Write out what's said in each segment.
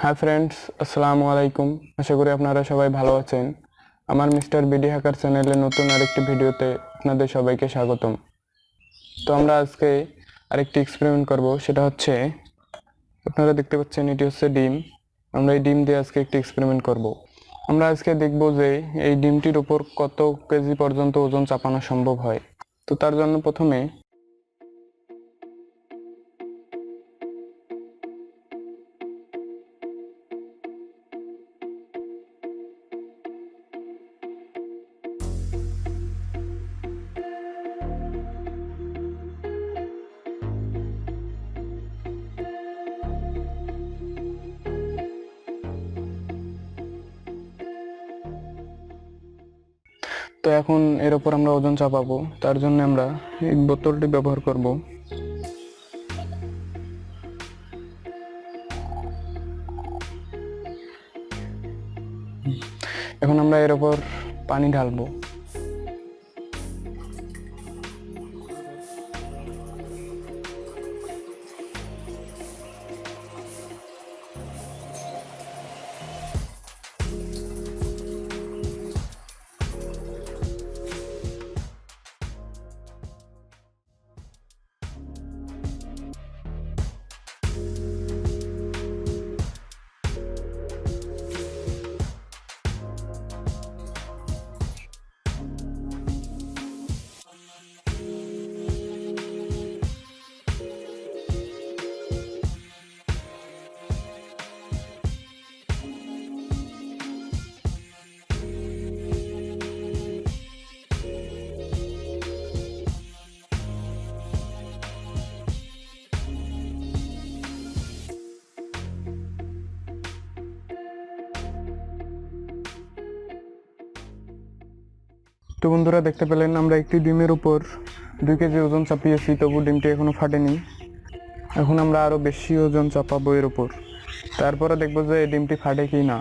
Hi friends, আসসালামু আলাইকুম। আশা করি আপনারা সবাই ভালো আছেন। আমার মিস্টার বিডি হ্যাকার চ্যানেলে নতুন আরেকটি ভিডিওতে আপনাদের সবাইকে স্বাগতম। তো আমরা আজকে আরেকটি এক্সপেরিমেন্ট করব, সেটা হচ্ছে আপনারা দেখতে পাচ্ছেন এটি হচ্ছে ডিম। আমরা এই ডিম দিয়ে আজকে একটি এক্সপেরিমেন্ট করব। আমরা আজকে দেখব যে এই ডিমটির উপর কত কেজি পর্যন্ত ওজন চাপানো সম্ভব হয়। তো তার জন্য প্রথমে এখন এর উপর আমরা ওজন চাপাবো। তার জন্য আমরা এই বোতলটি ব্যবহার করব। এখন আমরা এর উপর পানি ঢালবো। তো বন্ধুরা, দেখতে পেলেন আমরা একটি ডিমের উপর 2 কেজি ওজন চাপিয়েছি, তবু ডিমটি এখনো ফাটেনি। এখন আমরা আরো বেশি ওজন চাপাবো এর উপর, তারপরে দেখবো যে এই ডিমটি ফাটে কি না।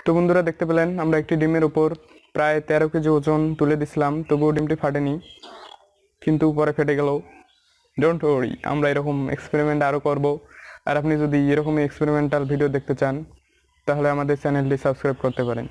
তো বন্ধুরা, দেখতে পেলেন আমরা একটি ডিমের উপর প্রায় 13 কেজি ওজন তুলে দিছিলাম, তবুও ডিমটি ফাটেনি, কিন্তু পরে ফেটে গেল। ডোন্ট ওয়ারি, আমরা এরকম এক্সপেরিমেন্ট আরও করব। আর আপনি যদি এরকমই এক্সপেরিমেন্টাল ভিডিও দেখতে চান তাহলে আমাদের চ্যানেলটি সাবস্ক্রাইব করতে পারেন।